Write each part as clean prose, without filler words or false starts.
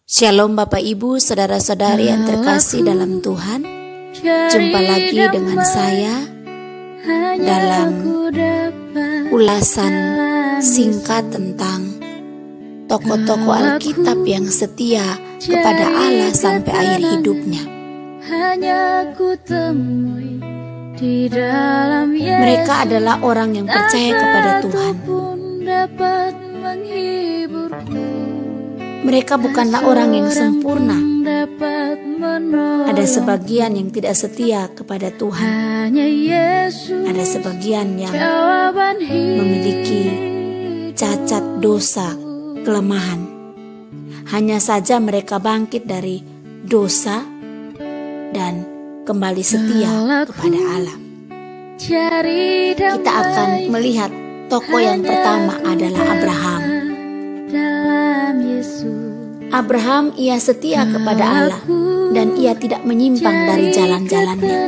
Shalom Bapak Ibu, Saudara-saudari yang terkasih dalam Tuhan. Jumpa lagi dengan saya dalam ulasan singkat tentang tokoh-tokoh Alkitab yang setia kepada Allah sampai akhir hidupnya. Mereka adalah orang yang percaya kepada Tuhan. Mereka bukanlah orang yang sempurna. Ada sebagian yang tidak setia kepada Tuhan. Ada sebagian yang memiliki cacat, dosa, kelemahan. Hanya saja mereka bangkit dari dosa dan kembali setia kepada Allah. Kita akan melihat tokoh yang pertama adalah Abraham. Abraham, ia setia kepada Allah dan ia tidak menyimpang dari jalan-jalannya.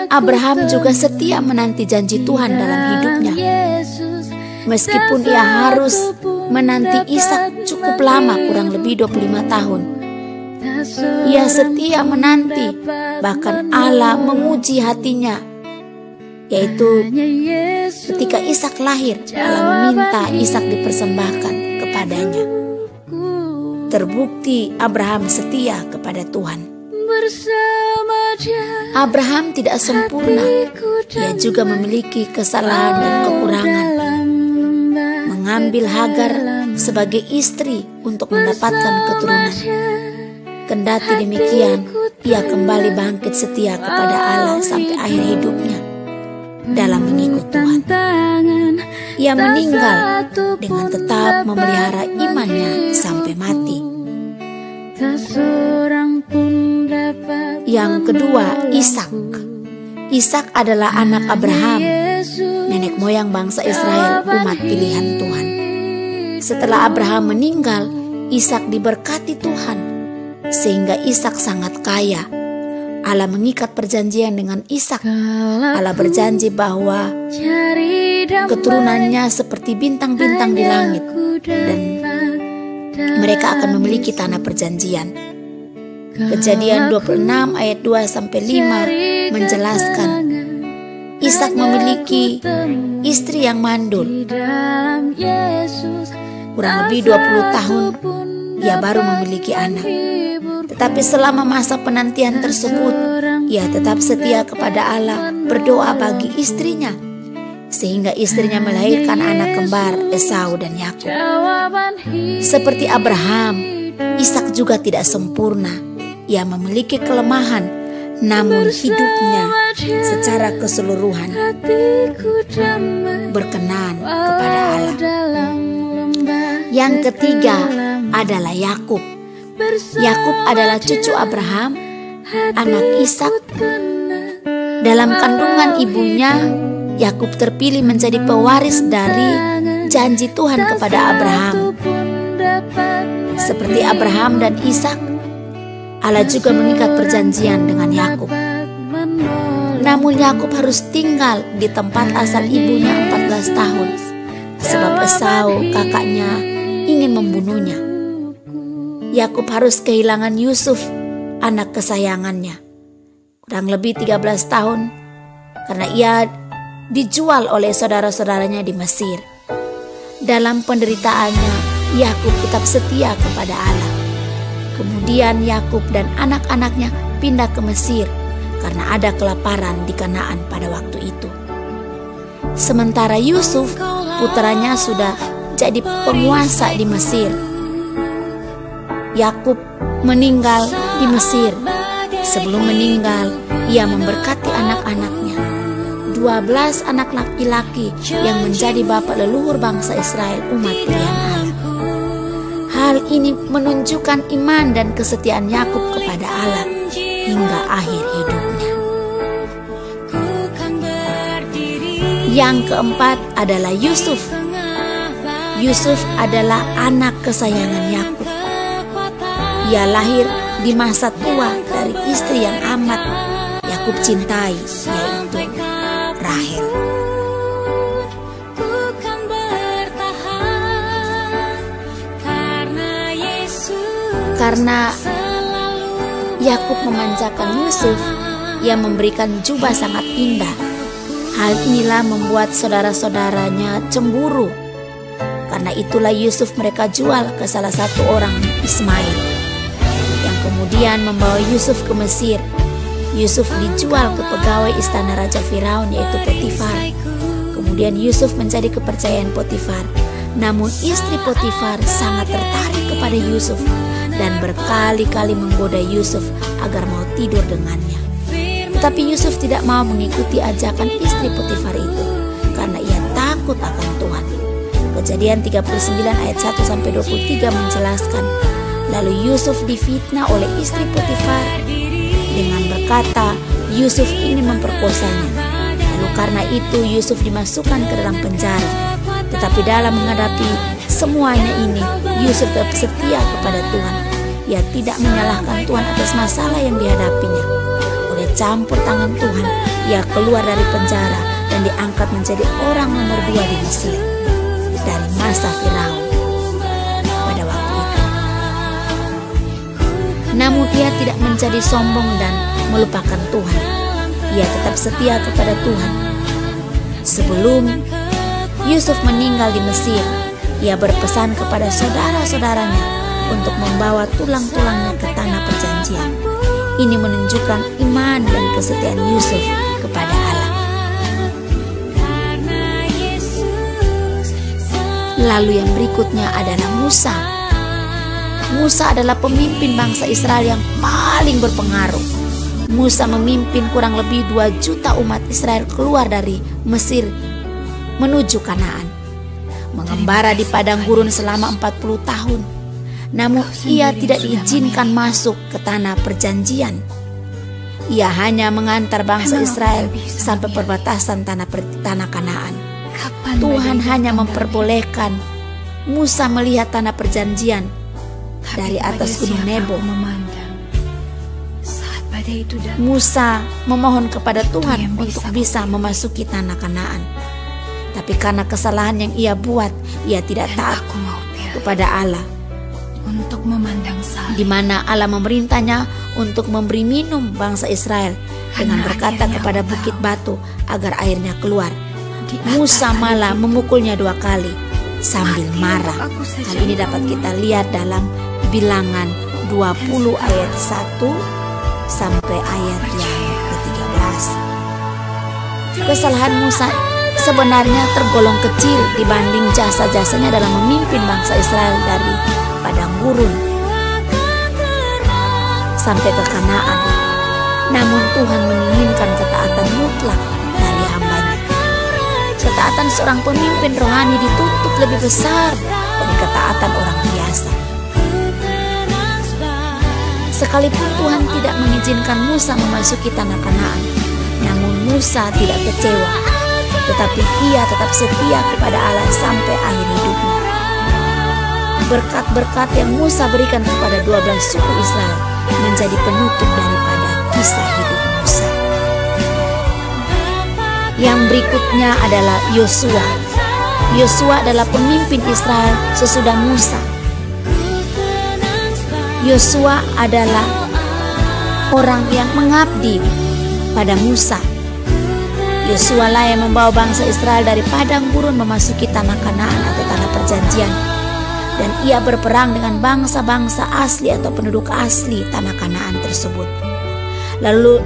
Abraham juga setia menanti janji Tuhan dalam hidupnya. Meskipun ia harus menanti Ishak cukup lama, kurang lebih 25 tahun. Ia setia menanti, bahkan Allah menguji hatinya, yaitu ketika Ishak lahir, Allah meminta Ishak dipersembahkan kepadanya. Terbukti Abraham setia kepada Tuhan. Abraham tidak sempurna. Ia juga memiliki kesalahan dan kekurangan. Mengambil Hagar sebagai istri untuk mendapatkan keturunan. Kendati demikian, ia kembali bangkit setia kepada Allah sampai akhir hidupnya dalam mengikut Tuhan. Ia meninggal dengan tetap memelihara imannya sampai mati. Yang kedua, Ishak. Ishak adalah anak Abraham, nenek moyang bangsa Israel, umat pilihan Tuhan. Setelah Abraham meninggal, Ishak diberkati Tuhan, sehingga Ishak sangat kaya. Allah mengikat perjanjian dengan Ishak. Allah berjanji bahwa keturunannya seperti bintang-bintang di langit dan mereka akan memiliki tanah perjanjian. Kejadian 26 ayat 2-5 menjelaskan Ishak memiliki istri yang mandul. Kurang lebih 20 tahun ia baru memiliki anak. Tetapi selama masa penantian tersebut, ia tetap setia kepada Allah, berdoa bagi istrinya, sehingga istrinya melahirkan anak kembar Esau dan Yakub. Seperti Abraham, Ishak juga tidak sempurna. Ia memiliki kelemahan, namun hidupnya secara keseluruhan berkenan kepada Allah. Yang ketiga adalah Yakub. Yakub adalah cucu Abraham, anak Ishak. Dalam kandungan ibunya, Yakub terpilih menjadi pewaris dari janji Tuhan kepada Abraham. Seperti Abraham dan Ishak, Allah juga mengikat perjanjian dengan Yakub. Namun Yakub harus tinggal di tempat asal ibunya 14 tahun, sebab Esau kakaknya ingin membunuhnya. Yakub harus kehilangan Yusuf, anak kesayangannya, kurang lebih 13 tahun, karena ia dijual oleh saudara-saudaranya di Mesir. Dalam penderitaannya, Yakub tetap setia kepada Allah. Kemudian Yakub dan anak-anaknya pindah ke Mesir karena ada kelaparan di Kanaan pada waktu itu. Sementara Yusuf, putranya, sudah jadi penguasa di Mesir. Yakub meninggal di Mesir. Sebelum meninggal, ia memberkati anak-anaknya, 12 anak laki-laki yang menjadi bapak leluhur bangsa Israel, umat pilihan Allah. Hal ini menunjukkan iman dan kesetiaan Yakub kepada Allah hingga akhir hidupnya. Yang keempat adalah Yusuf. Yusuf adalah anak kesayangan Yakub. Ia lahir di masa tua dari istri yang amat Yakub cintai, yaitu Rahel. Karena Yakub memanjakan Yusuf, ia memberikan jubah sangat indah. Hal inilah membuat saudara-saudaranya cemburu. Karena itulah Yusuf mereka jual ke salah satu orang Ismail, yang kemudian membawa Yusuf ke Mesir. Yusuf dijual ke pegawai istana Raja Firaun, yaitu Potifar. Kemudian Yusuf menjadi kepercayaan Potifar. Namun istri Potifar sangat tertarik kepada Yusuf dan berkali-kali menggoda Yusuf agar mau tidur dengannya. Tetapi Yusuf tidak mau mengikuti ajakan istri Potifar itu karena ia takut akan Tuhan. Kejadian 39 ayat 1-23 menjelaskan, lalu Yusuf difitnah oleh istri Potifar dengan berkata Yusuf ingin memperkosanya. Lalu karena itu Yusuf dimasukkan ke dalam penjara. Tetapi dalam menghadapi semuanya ini, Yusuf tetap setia kepada Tuhan. Ia tidak menyalahkan Tuhan atas masalah yang dihadapinya. Oleh campur tangan Tuhan, ia keluar dari penjara dan diangkat menjadi orang nomor 2 di Mesir dari masa Firaun pada waktu itu. Namun ia tidak menjadi sombong dan melupakan Tuhan. Ia tetap setia kepada Tuhan. Sebelum Yusuf meninggal di Mesir, ia berpesan kepada saudara-saudaranya untuk membawa tulang-tulangnya ke tanah perjanjian. Ini menunjukkan iman dan kesetiaan Yusuf kepada Allah. Lalu yang berikutnya adalah Musa. Musa adalah pemimpin bangsa Israel yang paling berpengaruh. Musa memimpin kurang lebih 2 juta umat Israel keluar dari Mesir menuju Kanaan, mengembara di padang gurun selama 40 tahun. Namun ia tidak diizinkan masuk ke tanah perjanjian. Ia hanya mengantar bangsa Israel sampai perbatasan tanah Kanaan. Tuhan hanya memperbolehkan Musa melihat tanah perjanjian dari atas gunung Nebo. Musa memohon kepada Tuhan untuk bisa memasuki tanah Kanaan. Tapi karena kesalahan yang ia buat, ia tidak taat kepada Allah, di mana Allah memerintahnya untuk memberi minum bangsa Israel dengan berkata kepada bukit batu agar airnya keluar. Musa malah memukulnya 2 kali sambil marah. Hal ini dapat kita lihat dalam Bilangan 20 ayat 1 sampai ayat yang ke-13. Kesalahan Musa sebenarnya tergolong kecil dibanding jasa-jasanya dalam memimpin bangsa Israel dari padang gurun sampai ke Kanaan. Namun Tuhan menginginkan ketaatan mutlak dari hambanya. Ketaatan seorang pemimpin rohani dituntut lebih besar dari ketaatan orang biasa. Sekalipun Tuhan tidak mengizinkan Musa memasuki tanah Kanaan, namun Musa tidak kecewa, tetapi ia tetap setia kepada Allah sampai akhir hidupnya. Berkat-berkat yang Musa berikan kepada 12 suku Israel menjadi penutup daripada kisah hidup Musa. Yang berikutnya adalah Yosua. Yosua adalah pemimpin Israel sesudah Musa. Yosua adalah orang yang mengabdi pada Musa. Yosua lah yang membawa bangsa Israel dari padang gurun memasuki tanah Kanaan atau tanah perjanjian. Dan ia berperang dengan bangsa-bangsa asli atau penduduk asli tanah Kanaan tersebut.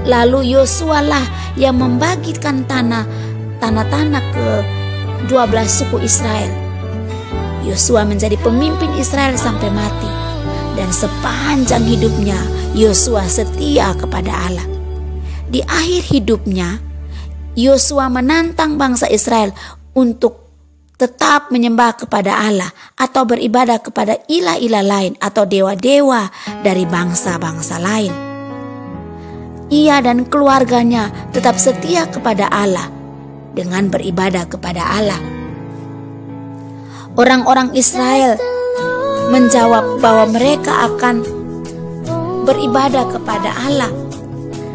Lalu Yosua lah yang membagikan tanah-tanah ke 12 suku Israel. Yosua menjadi pemimpin Israel sampai mati. Dan sepanjang hidupnya Yosua setia kepada Allah. Di akhir hidupnya Yosua menantang bangsa Israel untuk tetap menyembah kepada Allah atau beribadah kepada ilah-ilah lain atau dewa-dewa dari bangsa-bangsa lain. Ia dan keluarganya tetap setia kepada Allah dengan beribadah kepada Allah. Orang-orang Israel menjawab bahwa mereka akan beribadah kepada Allah.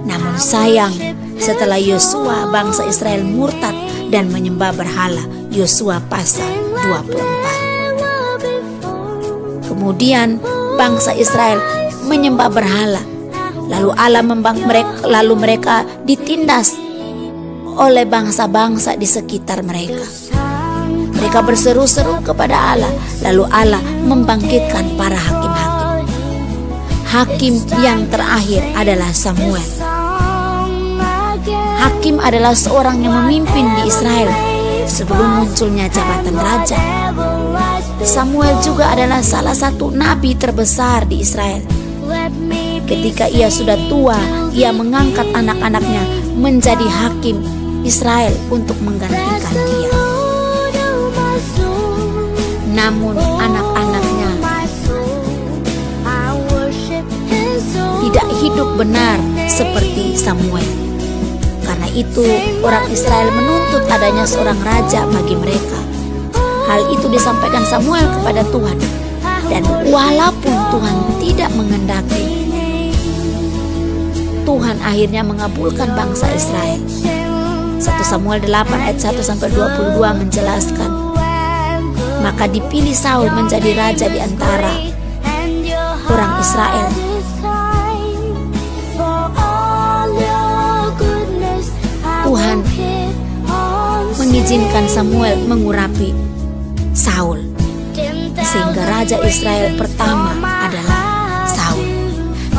Namun sayang, setelah Yosua, bangsa Israel murtad dan menyembah berhala. Yosua pasal 24. Kemudian bangsa Israel menyembah berhala. Lalu mereka ditindas oleh bangsa-bangsa di sekitar mereka. Mereka berseru-seru kepada Allah, lalu Allah membangkitkan para hakim-hakim. Hakim yang terakhir adalah Samuel. Hakim adalah seorang yang memimpin di Israel sebelum munculnya jabatan raja. Samuel juga adalah salah satu nabi terbesar di Israel. Ketika ia sudah tua, ia mengangkat anak-anaknya menjadi hakim Israel untuk menggantikan dia. Namun anak-anaknya tidak hidup benar seperti Samuel. Karena itu orang Israel menuntut adanya seorang raja bagi mereka. Hal itu disampaikan Samuel kepada Tuhan. Dan walaupun Tuhan tidak menghendaki, Tuhan akhirnya mengabulkan bangsa Israel. 1 Samuel 8 ayat 1-22 menjelaskan, maka dipilih Saul menjadi raja di antara orang Israel. Tuhan mengizinkan Samuel mengurapi Saul, sehingga raja Israel pertama adalah Saul.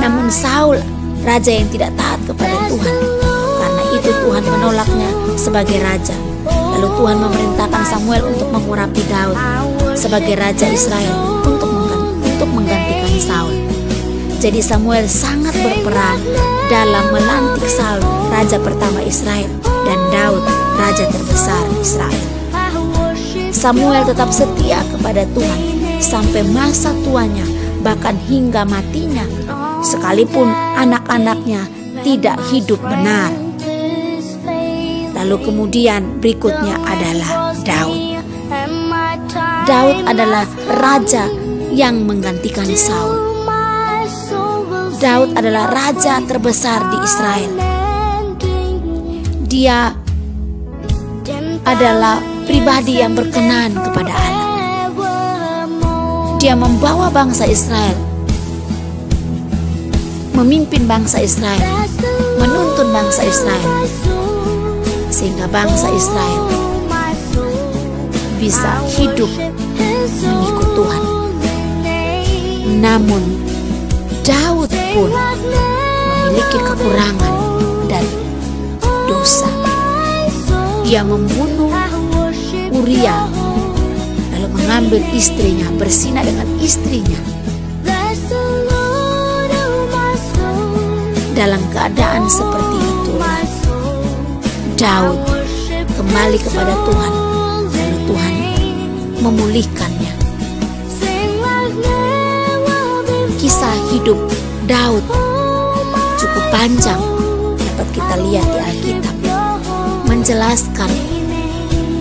Namun Saul raja yang tidak taat kepada Tuhan. Karena itu Tuhan menolaknya sebagai raja. Lalu Tuhan memerintahkan Samuel untuk mengurapi Daud sebagai raja Israel untuk menggantikan Saul. Jadi Samuel sangat berperan dalam melantik Saul raja pertama Israel dan Daud raja terbesar Israel. Samuel tetap setia kepada Tuhan sampai masa tuanya, bahkan hingga matinya, sekalipun anak-anaknya tidak hidup benar. Lalu kemudian berikutnya adalah Daud. Daud adalah raja yang menggantikan Saul. Daud adalah raja terbesar di Israel. Dia adalah pribadi yang berkenan kepada Allah. Dia membawa bangsa Israel, memimpin bangsa Israel, menuntun bangsa Israel, sehingga bangsa Israel bisa hidup mengikut Tuhan. Namun Daud pun memiliki kekurangan dan dosa. Dia membunuh Uria, lalu mengambil istrinya, berzina dengan istrinya. Dalam keadaan seperti itu, Daud kembali kepada Tuhan, lalu Tuhan memulihkannya. Kisah hidup Daud cukup panjang, dapat kita lihat di Alkitab, menjelaskan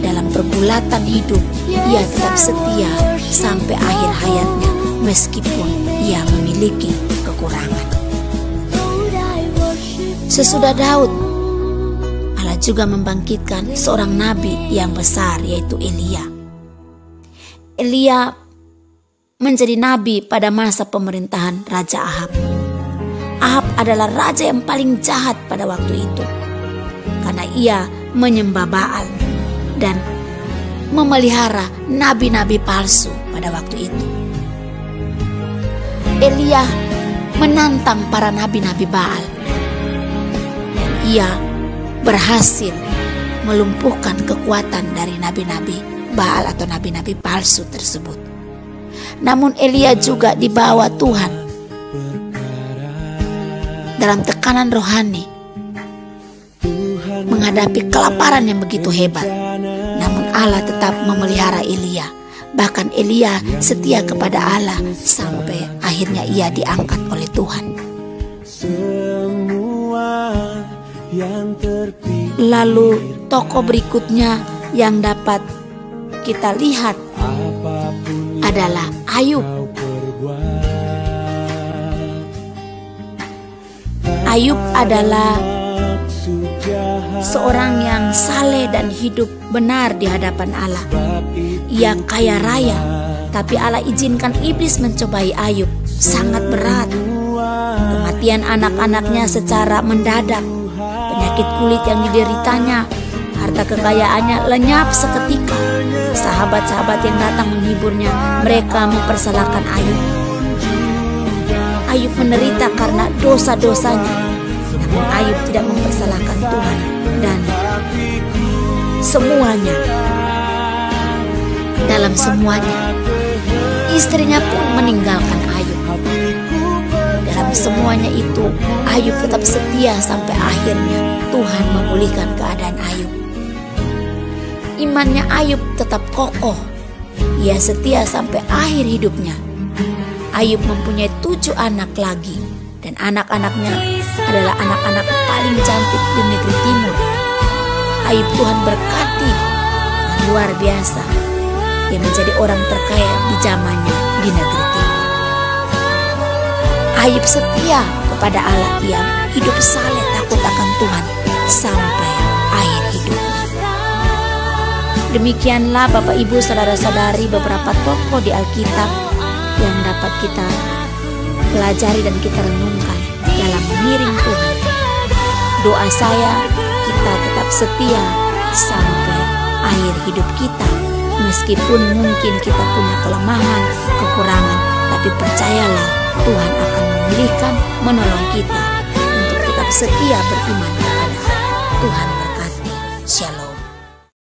dalam pergulatan hidup ia tetap setia sampai akhir hayatnya meskipun ia memiliki kekurangan. Sesudah Daud, Allah juga membangkitkan seorang nabi yang besar, yaitu Elia. Elia menjadi nabi pada masa pemerintahan Raja Ahab. Ahab adalah raja yang paling jahat pada waktu itu, karena ia menyembah Baal dan memelihara nabi-nabi palsu pada waktu itu. Elia menantang para nabi-nabi Baal. Ia berhasil melumpuhkan kekuatan dari nabi-nabi Baal atau nabi-nabi palsu tersebut. Namun Elia juga dibawa Tuhan dalam tekanan rohani, menghadapi kelaparan yang begitu hebat. Namun Allah tetap memelihara Elia. Bahkan Elia setia kepada Allah sampai akhirnya ia diangkat oleh Tuhan. Lalu tokoh berikutnya yang dapat kita lihat adalah Ayub. Ayub adalah seorang yang saleh dan hidup benar di hadapan Allah. Ia kaya raya, Tapi Allah izinkan iblis mencobai Ayub sangat berat. Kematian anak-anaknya secara mendadak, penyakit kulit yang dideritanya, harta kekayaannya lenyap seketika. Sahabat-sahabat yang datang menghiburnya, mereka mempersalahkan Ayub. Ayub menderita karena dosa-dosanya, namun Ayub tidak mempersalahkan Tuhan. Dan dalam semuanya, istrinya pun meninggalkan Ayub. Dalam semuanya itu, Ayub tetap setia sampai akhirnya Tuhan memulihkan keadaan Ayub. Imannya Ayub tetap kokoh. Ia setia sampai akhir hidupnya. Ayub mempunyai 7 anak lagi, dan anak-anaknya adalah anak-anak paling cantik di negeri timur. Ayub Tuhan berkati luar biasa. Ia menjadi orang terkaya di zamannya di negeri timur. Ayub setia kepada Allah. Ia hidup saleh takut akan Tuhan sampai akhir hidupnya. Demikianlah Bapak Ibu saudara-saudari beberapa tokoh di Alkitab yang dapat kita pelajari dan kita renungkan dalam mengiring Tuhan. Doa saya, kita tetap setia sampai akhir hidup kita. Meskipun mungkin kita punya kelemahan, kekurangan, tapi percayalah Tuhan akan memulihkan, menolong kita untuk tetap setia beriman kepada Tuhan.